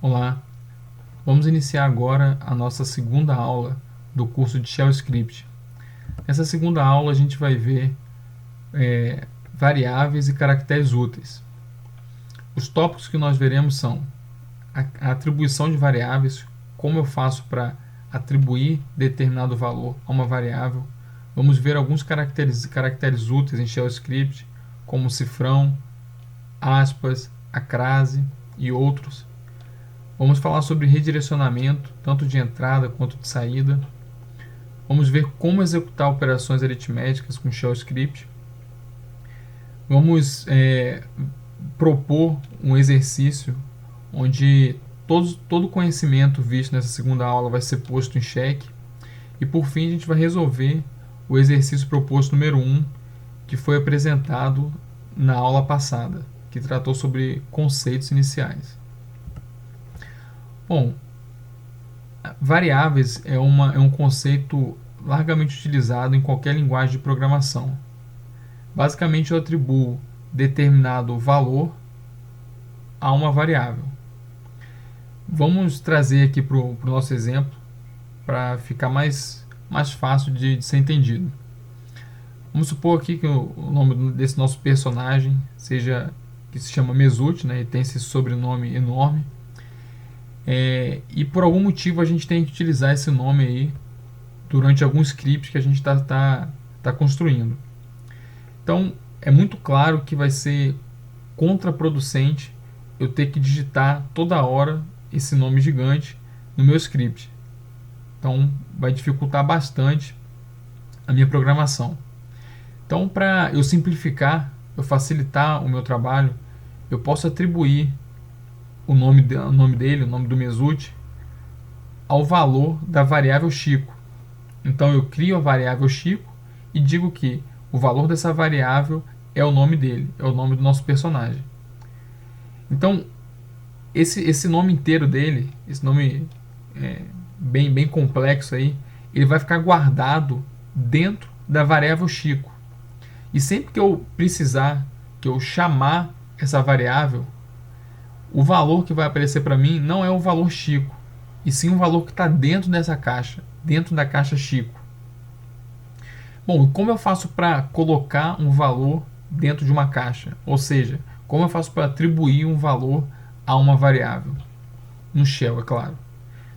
Olá, vamos iniciar agora a nossa segunda aula do curso de Shell Script. Nessa segunda aula a gente vai ver variáveis e caracteres úteis. Os tópicos que nós veremos são a atribuição de variáveis, como eu faço para atribuir determinado valor a uma variável. Vamos ver alguns caracteres úteis em Shell Script, como cifrão, aspas, a crase e outros. Vamos falar sobre redirecionamento, tanto de entrada quanto de saída. Vamos ver como executar operações aritméticas com Shell Script. Vamos propor um exercício onde todo conhecimento visto nessa segunda aula vai ser posto em xeque. E por fim a gente vai resolver o exercício proposto número 1, que foi apresentado na aula passada, que tratou sobre conceitos iniciais. Bom, variáveis é um conceito largamente utilizado em qualquer linguagem de programação. Basicamente, eu atribuo determinado valor a uma variável. Vamos trazer aqui para o nosso exemplo, para ficar mais fácil de ser entendido. Vamos supor aqui que o nome desse nosso personagem que se chama Mesut, né, e tem esse sobrenome enorme. E por algum motivo a gente tem que utilizar esse nome aí durante algum script que a gente está construindo. Então é muito claro que vai ser contraproducente eu ter que digitar toda hora esse nome gigante no meu script. Então vai dificultar bastante a minha programação. Então, para eu simplificar, eu facilitar o meu trabalho, eu posso atribuir o nome dele, o nome do Mesut, ao valor da variável Chico. Então eu crio a variável Chico e digo que o valor dessa variável é o nome dele, é o nome do nosso personagem. Então esse nome inteiro dele, esse nome bem complexo aí, ele vai ficar guardado dentro da variável Chico. E sempre que eu precisar, que eu chamar essa variável, o valor que vai aparecer para mim não é o valor Chico, e sim o valor que está dentro dessa caixa, dentro da caixa Chico. Bom, como eu faço para colocar um valor dentro de uma caixa? Ou seja, como eu faço para atribuir um valor a uma variável? No Shell, é claro.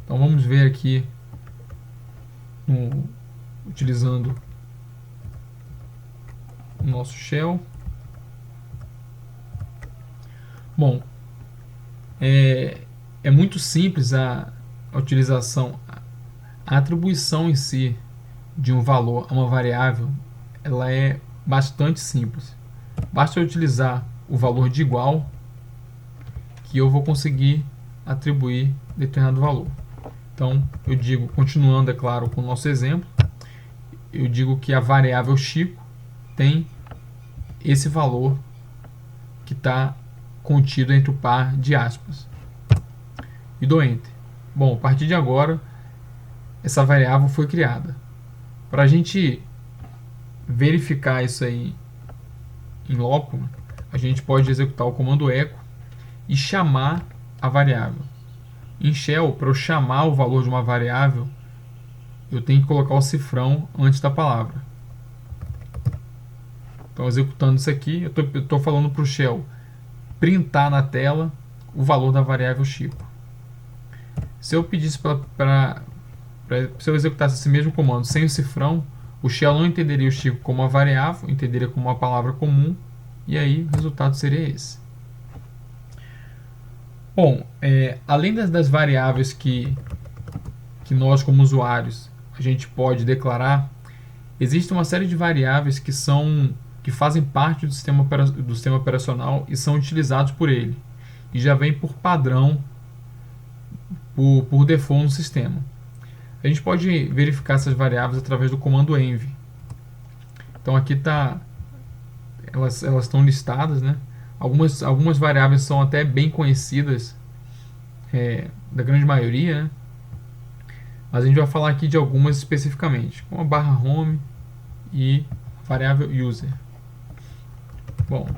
Então vamos ver aqui, utilizando o nosso Shell. Bom, é muito simples a utilização, a atribuição em si de um valor a uma variável, ela é bastante simples. Basta eu utilizar o valor de igual que eu vou conseguir atribuir determinado valor. Então eu digo, continuando, é claro, com o nosso exemplo, eu digo que a variável Chico tem esse valor que está contido entre o par de aspas. E dou Enter. Bom, a partir de agora, essa variável foi criada. Para a gente verificar isso aí em loco, a gente pode executar o comando echo e chamar a variável. Em Shell, para eu chamar o valor de uma variável, eu tenho que colocar o cifrão antes da palavra. Então, executando isso aqui, eu estou falando para o Shell printar na tela o valor da variável Chico. Se eu pedisse se eu executasse esse mesmo comando sem o cifrão, o Shell não entenderia o Chico como uma variável, entenderia como uma palavra comum, e aí o resultado seria esse. Bom, além das variáveis que nós como usuários a gente pode declarar, existe uma série de variáveis que fazem parte do sistema operacional e são utilizados por ele, e já vem por padrão, por default no sistema. A gente pode verificar essas variáveis através do comando env. Então aqui elas estão listadas, né? Algumas variáveis são até bem conhecidas da grande maioria, né? Mas a gente vai falar aqui de algumas especificamente, como a barra home e a variável user. Bom,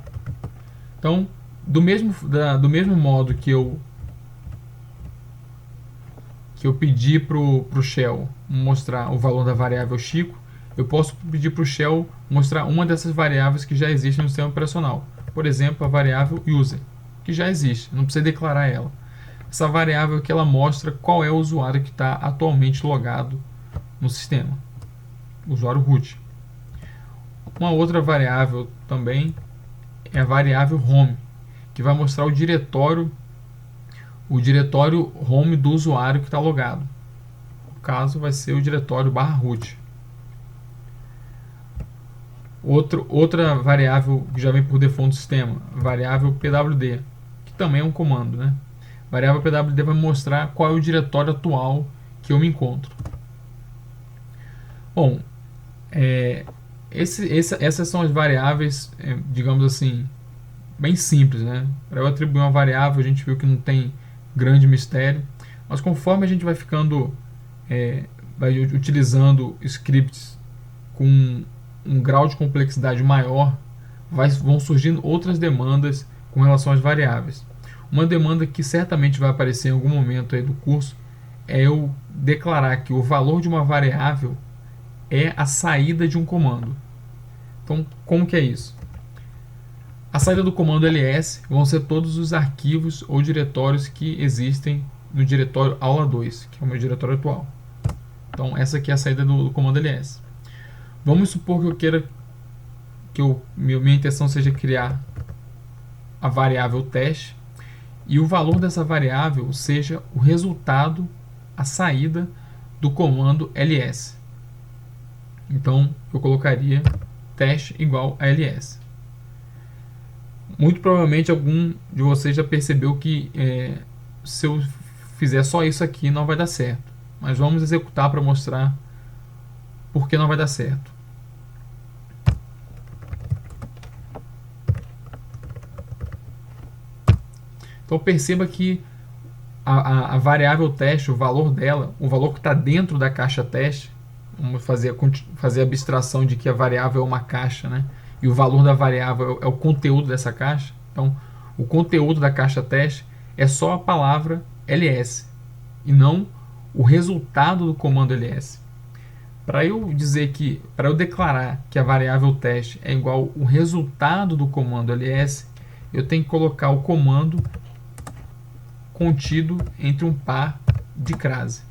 então do mesmo modo que eu que eu pedi para o shell mostrar o valor da variável Chico, eu posso pedir para o shell mostrar uma dessas variáveis que já existem no sistema operacional. Por exemplo, a variável user, que já existe, não precisa declarar ela. Essa variável que ela mostra qual é o usuário que está atualmente logado no sistema, o usuário root. Uma outra variável também é a variável home, que vai mostrar o diretório home do usuário que está logado. No caso, vai ser o diretório /root. Outra variável que já vem por default do sistema, variável pwd, que também é um comando, né? Variável pwd vai mostrar qual é o diretório atual que eu me encontro. Bom, essas são as variáveis, digamos assim, bem simples, né? Para eu atribuir uma variável, a gente viu que não tem grande mistério, mas conforme a gente vai ficando, vai utilizando scripts com um grau de complexidade maior, vão surgindo outras demandas com relação às variáveis. Uma demanda que certamente vai aparecer em algum momento aí do curso é eu declarar que o valor de uma variável é a saída de um comando. Então, como que é isso? A saída do comando ls vão ser todos os arquivos ou diretórios que existem no diretório aula 2, que é o meu diretório atual. Então, essa aqui é a saída do comando ls. Vamos supor que eu queira que minha intenção seja criar a variável teste e o valor dessa variável seja o resultado, a saída do comando ls. Então, eu colocaria teste igual a ls. Muito provavelmente algum de vocês já percebeu que se eu fizer só isso aqui não vai dar certo. Mas vamos executar para mostrar por que não vai dar certo. Então perceba que a variável teste, o valor dela, o valor que está dentro da caixa teste, vamos fazer a abstração de que a variável é uma caixa, né? E o valor da variável é o conteúdo dessa caixa. Então, o conteúdo da caixa teste é só a palavra ls e não o resultado do comando ls. Para eu declarar que a variável teste é igual ao resultado do comando ls, eu tenho que colocar o comando contido entre um par de crase.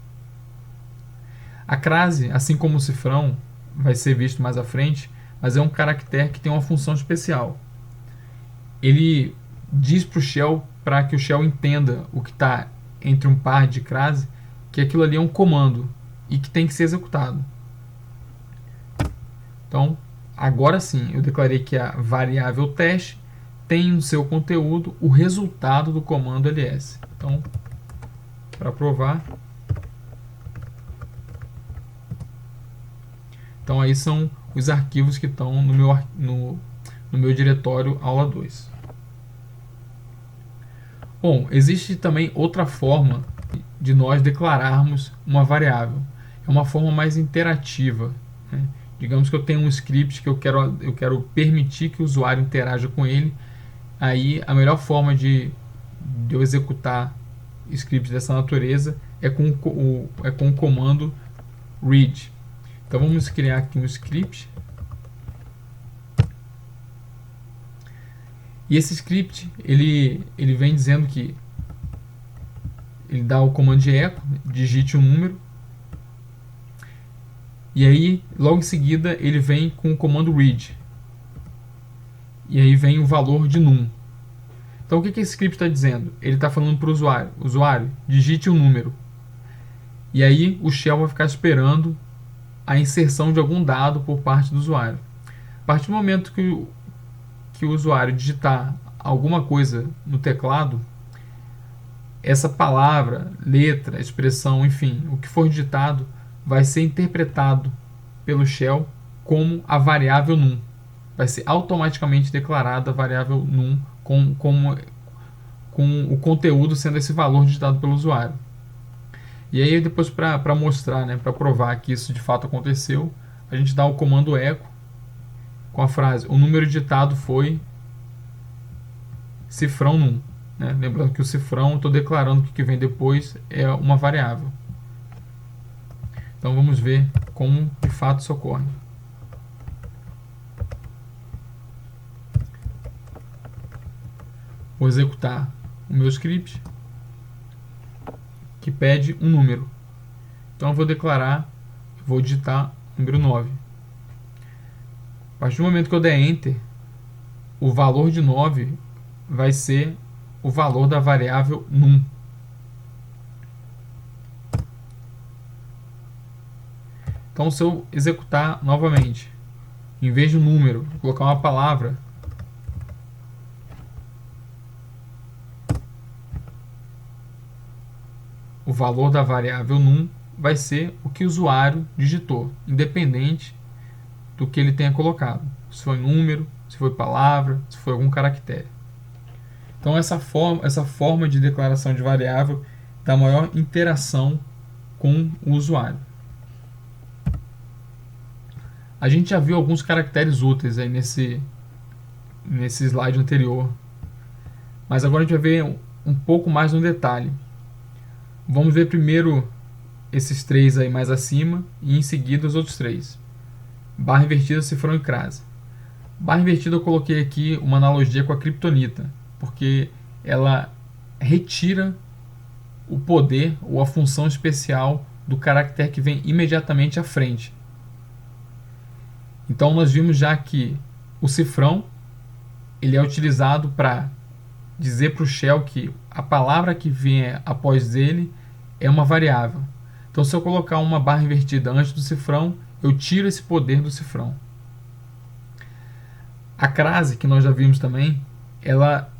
A crase, assim como o cifrão, vai ser visto mais à frente, mas é um caractere que tem uma função especial. Ele diz para o shell, para que o shell entenda o que está entre um par de crase, que aquilo ali é um comando e que tem que ser executado. Então, agora sim, eu declarei que a variável teste tem no seu conteúdo o resultado do comando ls. Então, para provar, então aí são os arquivos que estão no meu diretório aula 2. Bom, existe também outra forma de nós declararmos uma variável. É uma forma mais interativa, né? Digamos que eu tenho um script que eu quero permitir que o usuário interaja com ele. Aí a melhor forma de eu executar scripts dessa natureza é com o comando read. Então vamos criar aqui um script. E esse script ele vem dizendo que ele dá o comando de echo, digite um número. E aí logo em seguida ele vem com o comando read. E aí vem o valor de num. Então o que esse script está dizendo? Ele está falando para o usuário, digite um número. E aí o shell vai ficar esperando a inserção de algum dado por parte do usuário. A partir do momento que o usuário digitar alguma coisa no teclado, essa palavra, letra, expressão, enfim, o que for digitado vai ser interpretado pelo shell como a variável num. Vai ser automaticamente declarada a variável num com o conteúdo sendo esse valor digitado pelo usuário. E aí depois para mostrar, né, para provar que isso de fato aconteceu, a gente dá o comando echo com a frase: o número digitado foi cifrão num. Né? Lembrando que o cifrão, estou declarando que o que vem depois é uma variável. Então vamos ver como de fato isso ocorre. Vou executar o meu script que pede um número. Então eu vou declarar, vou digitar o número 9. A partir do momento que eu der Enter, o valor de 9 vai ser o valor da variável num. Então se eu executar novamente, em vez de um número, vou colocar uma palavra, o valor da variável num vai ser o que o usuário digitou, independente do que ele tenha colocado. Se foi número, se foi palavra, se foi algum caractere. Então essa forma de declaração de variável dá maior interação com o usuário. A gente já viu alguns caracteres úteis aí nesse slide anterior, mas agora a gente vai ver um pouco mais no detalhe. Vamos ver primeiro esses três aí mais acima e em seguida os outros três. Barra invertida, cifrão e crase. Barra invertida eu coloquei aqui uma analogia com a criptonita, porque ela retira o poder ou a função especial do caractere que vem imediatamente à frente. Então nós vimos já que o cifrão ele é utilizado para dizer para o shell que a palavra que vem após ele é uma variável. Então se eu colocar uma barra invertida antes do cifrão, eu tiro esse poder do cifrão. A crase, que nós já vimos também, ela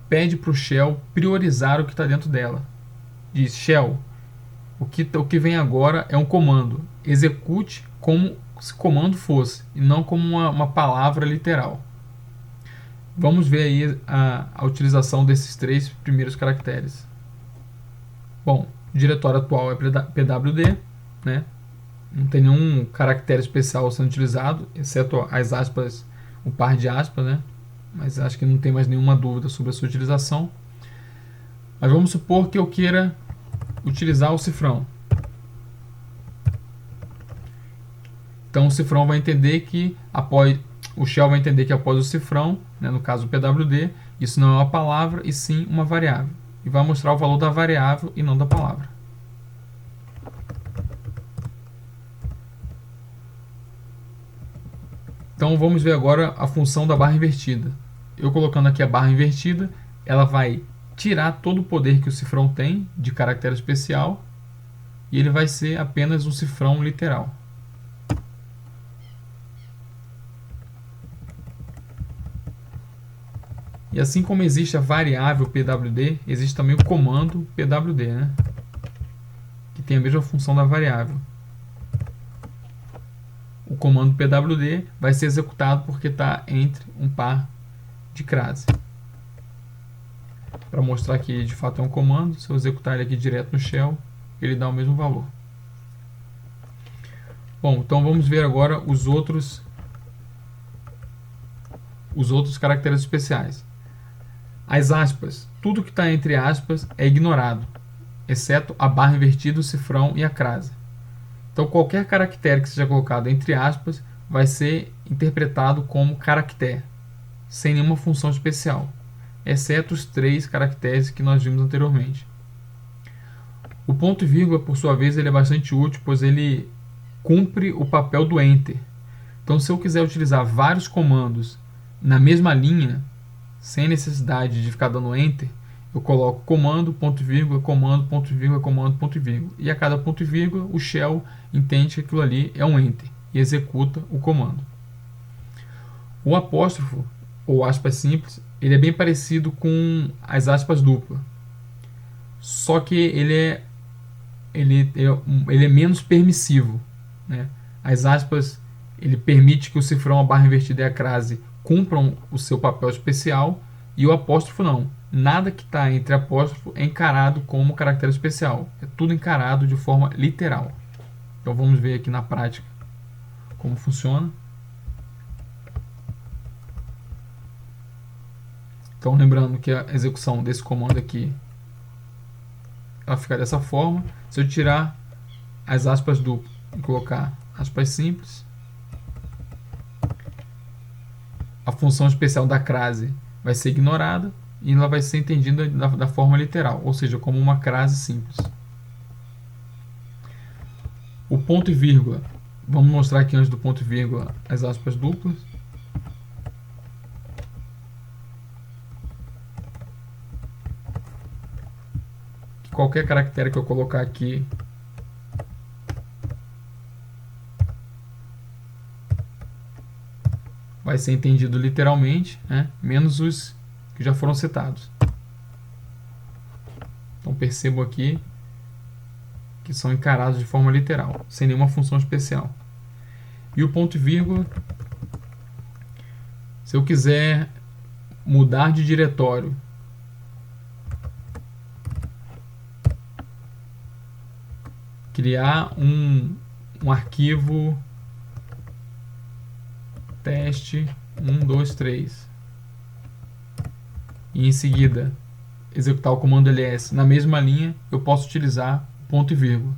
pede para o shell priorizar o que está dentro dela. Diz, shell, o que vem agora é um comando. Execute como se comando fosse, e não como uma palavra literal. Vamos ver aí a utilização desses três primeiros caracteres. Bom, o diretório atual é pwd, né? Não tem nenhum caractere especial sendo utilizado, exceto as aspas, o par de aspas, né? Mas acho que não tem mais nenhuma dúvida sobre a sua utilização. Mas vamos supor que eu queira utilizar o cifrão. Então o cifrão vai entender que o shell vai entender que após o cifrão, né, no caso o pwd, isso não é uma palavra e sim uma variável. E vai mostrar o valor da variável e não da palavra. Então vamos ver agora a função da barra invertida. Eu colocando aqui a barra invertida, ela vai tirar todo o poder que o cifrão tem de caractere especial e ele vai ser apenas um cifrão literal. E assim como existe a variável pwd, existe também o comando pwd, né? Que tem a mesma função da variável. O comando pwd vai ser executado porque está entre um par de crase. Para mostrar que de fato é um comando, se eu executar ele aqui direto no shell, ele dá o mesmo valor. Bom, então vamos ver agora os outros caracteres especiais. As aspas, tudo que está entre aspas é ignorado, exceto a barra invertida, o cifrão e a crase. Então qualquer caractere que seja colocado entre aspas vai ser interpretado como caractere, sem nenhuma função especial, exceto os três caracteres que nós vimos anteriormente. O ponto e vírgula, por sua vez, ele é bastante útil, pois ele cumpre o papel do enter. Então se eu quiser utilizar vários comandos na mesma linha, sem necessidade de ficar dando enter, eu coloco comando, ponto e vírgula, comando, ponto e vírgula, comando, ponto e vírgula. E a cada ponto e vírgula, o shell entende que aquilo ali é um enter e executa o comando. O apóstrofo, ou aspas simples, ele é bem parecido com as aspas duplas. Só que ele é menos permissivo, né? As aspas, ele permite que o cifrão, a barra invertida e a crase cumpram o seu papel especial, e o apóstrofo não. Nada que está entre apóstrofo é encarado como caractere especial. É tudo encarado de forma literal. Então vamos ver aqui na prática como funciona. Então lembrando que a execução desse comando aqui ela fica dessa forma. Se eu tirar as aspas duplas Vou colocar aspas simples. A função especial da crase vai ser ignorada e ela vai ser entendida da forma literal, ou seja, como uma crase simples. O ponto e vírgula. Vamos mostrar aqui antes do ponto e vírgula as aspas duplas. Qualquer caractere que eu colocar aqui vai ser entendido literalmente, né? Menos os que já foram citados. Então percebo aqui que são encarados de forma literal, sem nenhuma função especial. E o ponto e vírgula, se eu quiser mudar de diretório, criar um arquivo teste 1, 2, 3 e em seguida executar o comando ls na mesma linha, eu posso utilizar ponto e vírgula.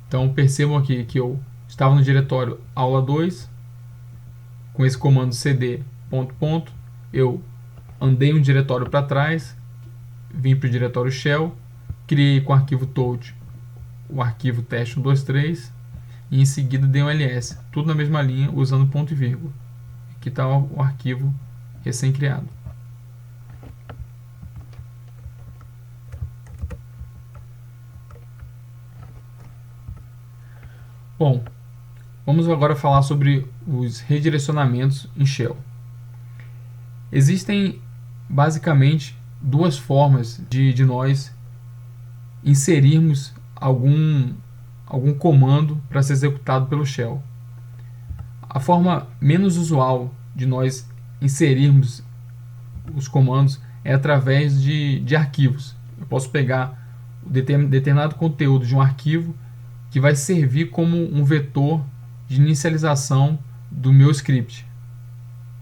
Então percebam aqui que eu estava no diretório aula 2, com esse comando cd ponto ponto, eu andei um diretório para trás, vim para o diretório shell, criei com o arquivo toad o arquivo teste 1, 2, 3 e em seguida dei um ls, tudo na mesma linha usando ponto e vírgula. Aqui está o arquivo recém-criado. Bom, vamos agora falar sobre os redirecionamentos em shell. Existem basicamente duas formas de nós inserirmos algum comando para ser executado pelo shell. A forma menos usual de nós inserirmos os comandos é através de arquivos. Eu posso pegar determinado conteúdo de um arquivo que vai servir como um vetor de inicialização do meu script.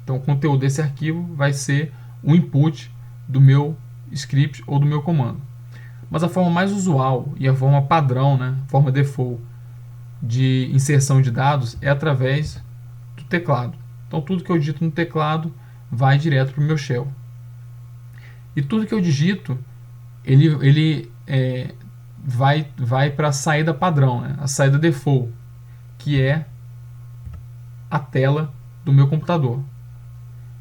Então o conteúdo desse arquivo vai ser o input do meu script ou do meu comando. Mas a forma mais usual e a forma padrão, né, a forma default de inserção de dados é através do teclado. Então tudo que eu digito no teclado vai direto para o meu shell. E tudo que eu digito, ele vai para a saída padrão, né, a saída default, que é a tela do meu computador.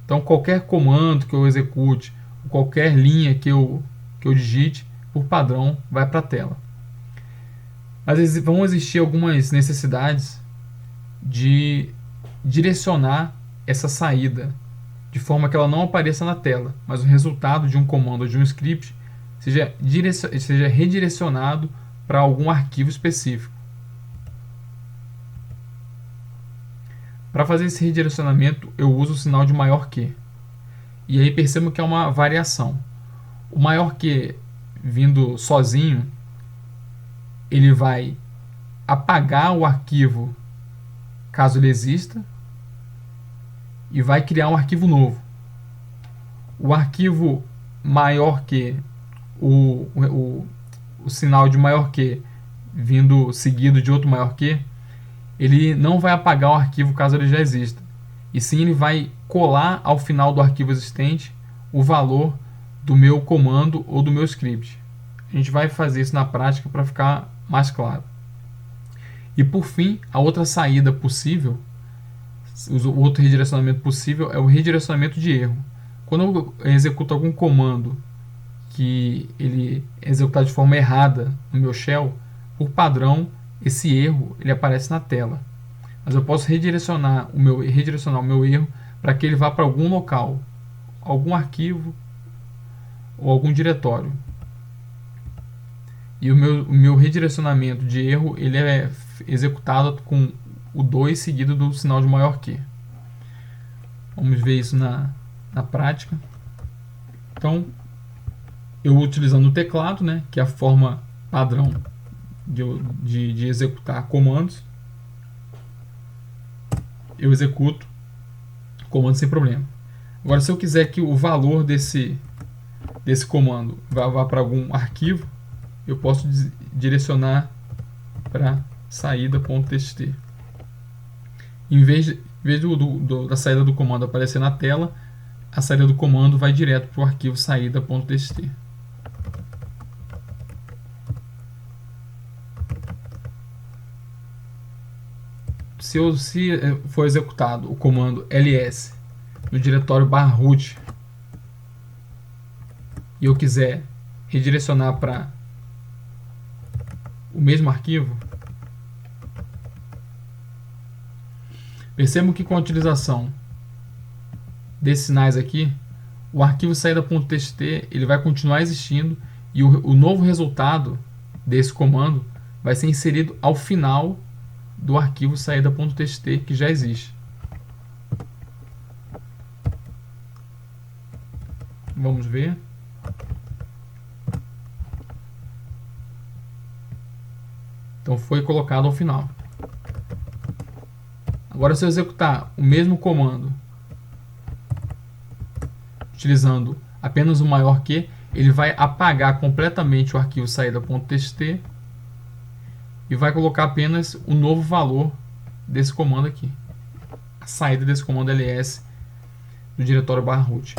Então qualquer comando que eu execute, qualquer linha que eu digite, por padrão, vai para a tela. Mas vão existir algumas necessidades de direcionar essa saída de forma que ela não apareça na tela, mas o resultado de um comando ou de um script seja redirecionado para algum arquivo específico. Para fazer esse redirecionamento, eu uso o sinal de maior que. E aí percebam que é uma variação. O maior que vindo sozinho, ele vai apagar o arquivo caso ele exista e vai criar um arquivo novo. O arquivo maior que, o sinal de maior que vindo seguido de outro maior que, ele não vai apagar o arquivo caso ele já exista, e sim ele vai colar ao final do arquivo existente o valor do meu comando ou do meu script. A gente vai fazer isso na prática para ficar mais claro. E por fim, a outra saída possível, o outro redirecionamento possível é o redirecionamento de erro. Quando eu executo algum comando que ele é executado de forma errada no meu shell, por padrão, esse erro ele aparece na tela. Mas eu posso redirecionar o meu erro para que ele vá para algum local, algum arquivo ou algum diretório. E o meu redirecionamento de erro ele é executado com o 2 seguido do sinal de maior que. Vamos ver isso na prática. Então, eu utilizando o teclado, né, que é a forma padrão de executar comandos, eu executo comando sem problema. Agora, se eu quiser que o valor desse comando vá para algum arquivo, eu posso direcionar para saída.txt. Em vez da saída do comando aparecer na tela, a saída do comando vai direto para o arquivo saída.txt. Se for executado o comando ls no diretório /root e eu quiser redirecionar para o mesmo arquivo, percebam que com a utilização desses sinais aqui, o arquivo saída.txt ele vai continuar existindo e o novo resultado desse comando vai ser inserido ao final do arquivo saída.txt que já existe. Vamos ver. Então foi colocado ao final. Agora, se eu executar o mesmo comando utilizando apenas o maior que, ele vai apagar completamente o arquivo saída.txt e vai colocar apenas o novo valor desse comando aqui, a saída desse comando ls do diretório /root.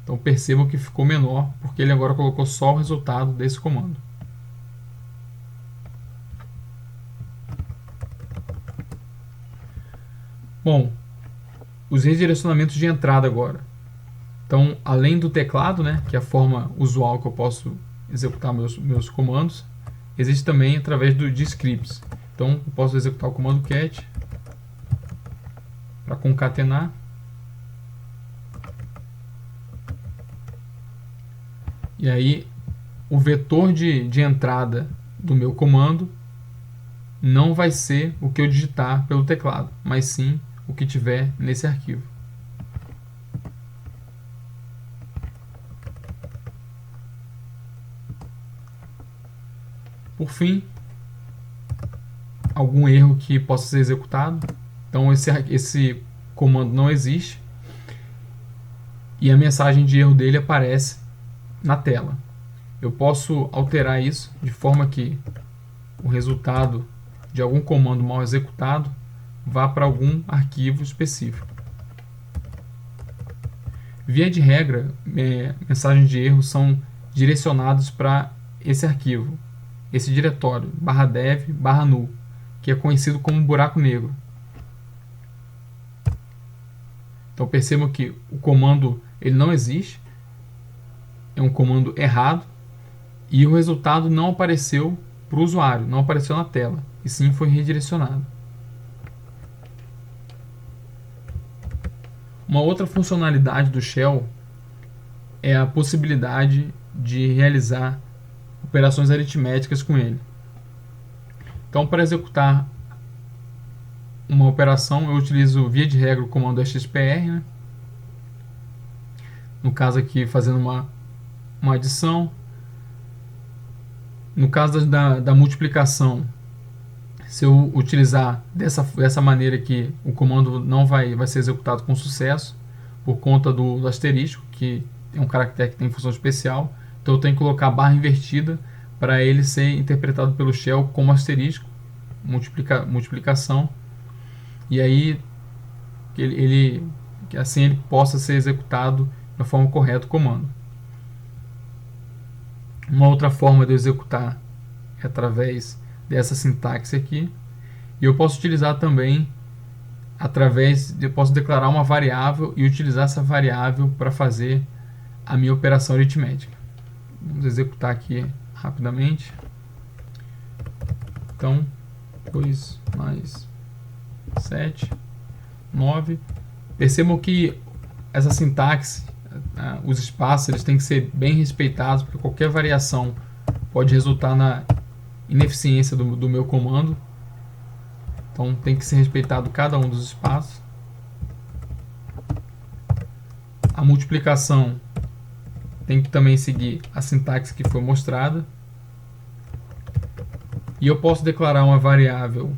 Então percebam que ficou menor, porque ele agora colocou só o resultado desse comando. Bom, os redirecionamentos de entrada agora. Então, além do teclado, né, que é a forma usual que eu posso executar meus comandos, existe também através de scripts. Então, eu posso executar o comando cat para concatenar. E aí, o vetor de entrada do meu comando não vai ser o que eu digitar pelo teclado, mas sim o que tiver nesse arquivo. Por fim, algum erro que possa ser executado. Então esse comando não existe e a mensagem de erro dele aparece na tela. Eu posso alterar isso de forma que o resultado de algum comando mal executado vá para algum arquivo específico. Via de regra, mensagens de erro são direcionadas para esse arquivo, esse diretório /dev/null, que é conhecido como buraco negro. Então percebam que o comando ele não existe, é um comando errado e o resultado não apareceu para o usuário, não apareceu na tela, e sim foi redirecionado. Uma outra funcionalidade do Shell é a possibilidade de realizar operações aritméticas com ele. Então, para executar uma operação, eu utilizo via de regra o comando xpr, né? No caso aqui, fazendo uma adição. No caso da multiplicação, se eu utilizar dessa maneira aqui, o comando não vai ser executado com sucesso, por conta do asterisco, que é um caractere que tem função especial. Então eu tenho que colocar a barra invertida para ele ser interpretado pelo shell como asterisco, multiplicação, e aí que assim ele possa ser executado da forma correta o comando. Uma outra forma de eu executar é através dessa sintaxe aqui, e eu posso utilizar também eu posso declarar uma variável e utilizar essa variável para fazer a minha operação aritmética. Vamos executar aqui rapidamente. Então, 2 mais 7, 9. Percebam que essa sintaxe, os espaços, eles têm que ser bem respeitados, porque qualquer variação pode resultar na ineficiência do meu comando. Então tem que ser respeitado cada um dos espaços. A multiplicação tem que também seguir a sintaxe que foi mostrada. E eu posso declarar uma variável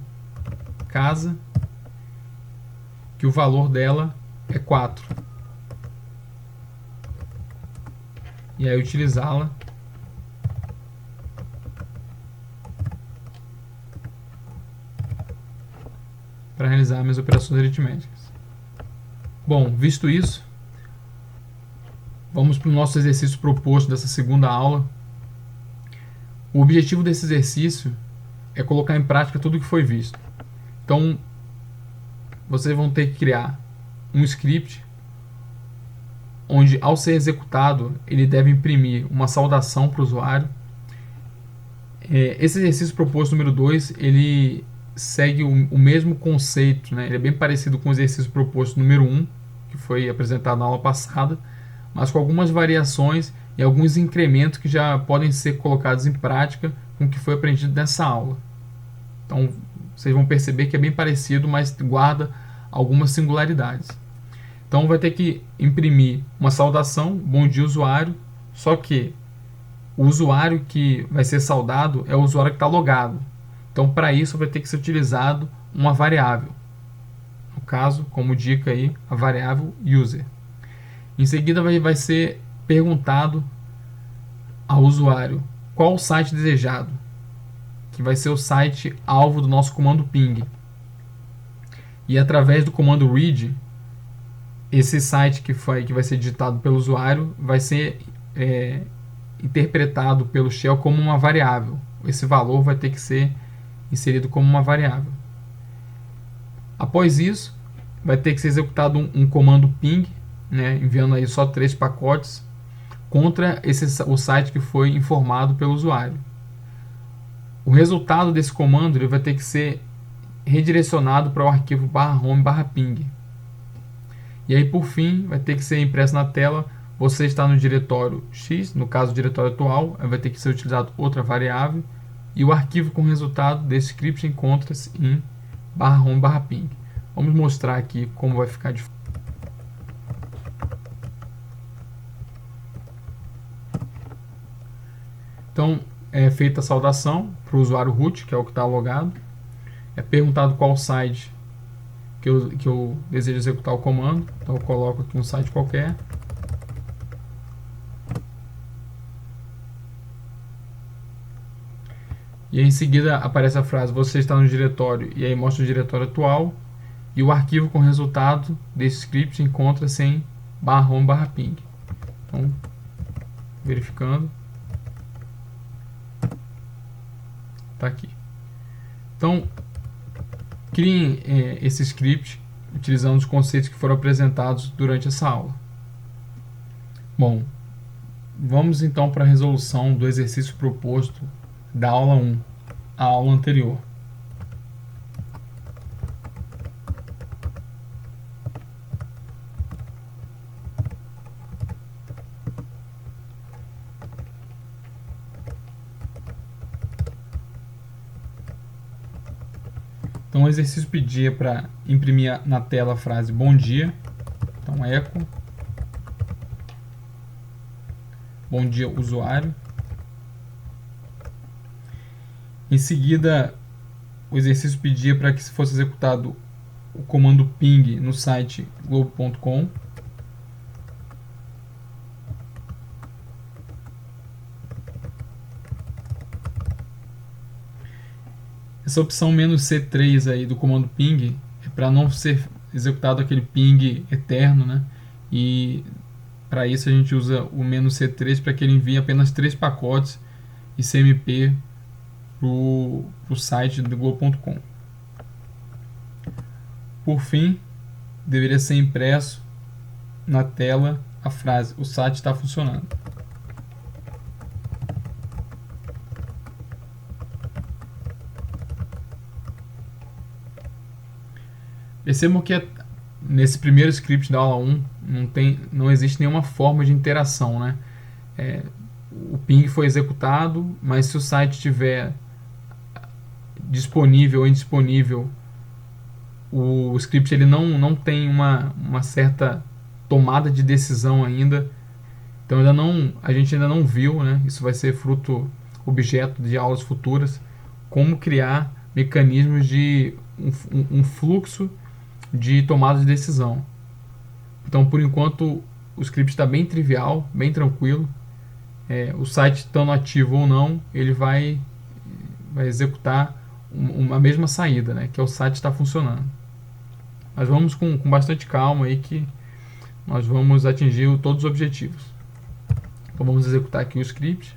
casa, que o valor dela é 4. E aí utilizá-la para realizar minhas operações aritméticas. Bom, visto isso, vamos para o nosso exercício proposto dessa segunda aula. O objetivo desse exercício é colocar em prática tudo o que foi visto. Então, vocês vão ter que criar um script onde, ao ser executado, ele deve imprimir uma saudação para o usuário. Esse exercício proposto número 2, ele segue o mesmo conceito, né? Ele é bem parecido com o exercício proposto número 1, que foi apresentado na aula passada, mas com algumas variações e alguns incrementos que já podem ser colocados em prática com o que foi aprendido nessa aula. Então, vocês vão perceber que é bem parecido, mas guarda algumas singularidades. Então, vai ter que imprimir uma saudação, bom dia usuário, só que o usuário que vai ser saudado é o usuário que está logado. Então, para isso, vai ter que ser utilizado uma variável. No caso, como dica aí, a variável user. Em seguida, vai ser perguntado ao usuário qual o site desejado, que vai ser o site alvo do nosso comando ping. E através do comando read, esse site que vai ser digitado pelo usuário vai ser interpretado pelo shell como uma variável. Esse valor vai ter que ser inserido como uma variável. Após isso, vai ter que ser executado um comando ping, né, enviando aí só 3 pacotes contra o site que foi informado pelo usuário. O resultado desse comando ele vai ter que ser redirecionado para o arquivo /home/ping. E aí, por fim, vai ter que ser impresso na tela. Você está no diretório X, no caso o diretório atual, vai ter que ser utilizado outra variável, e o arquivo com resultado desse script encontra-se em /home/ping. Vamos mostrar aqui como vai ficar de. Então, é feita a saudação para o usuário root, que é o que está logado. É perguntado qual site que eu desejo executar o comando. Então, eu coloco aqui um site qualquer. E aí, em seguida aparece a frase você está no diretório, e aí mostra o diretório atual, e o arquivo com resultado desse script encontra-se em /home/ping. Então, verificando, está aqui. Então, criem esse script utilizando os conceitos que foram apresentados durante essa aula. Bom, vamos então para a resolução do exercício proposto da aula 1, a aula anterior. Então o exercício pedia para imprimir na tela a frase bom dia. Então eco bom dia usuário. Em seguida, o exercício pedia para que fosse executado o comando ping no site globo.com. Essa opção "-c3" aí do comando ping é para não ser executado aquele ping eterno, né? E para isso a gente usa o "-c3" para que ele envie apenas 3 pacotes ICMP para o site do Globo.com. Por fim, deveria ser impresso na tela a frase o site está funcionando. Percebam que nesse primeiro script da aula 1 não existe nenhuma forma de interação, né? O ping foi executado, mas se o site estiver disponível ou indisponível, o script ele não tem uma certa tomada de decisão ainda. Então a gente ainda não viu, né? Isso vai ser objeto de aulas futuras, como criar mecanismos de um fluxo de tomada de decisão. Então, por enquanto, o script está bem trivial, bem tranquilo. O site estando ativo ou não, ele vai executar uma mesma saída, né, que é o site está funcionando. Mas vamos com bastante calma aí que nós vamos atingir todos os objetivos. Então vamos executar aqui o script.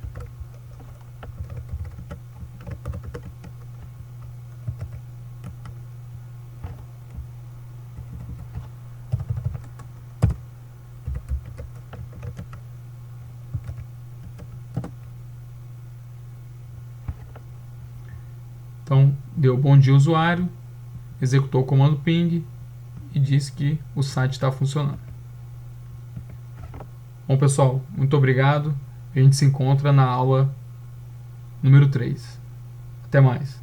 Então deu bom dia usuário, executou o comando ping e disse que o site está funcionando. Bom, pessoal, muito obrigado. A gente se encontra na aula número 3. Até mais.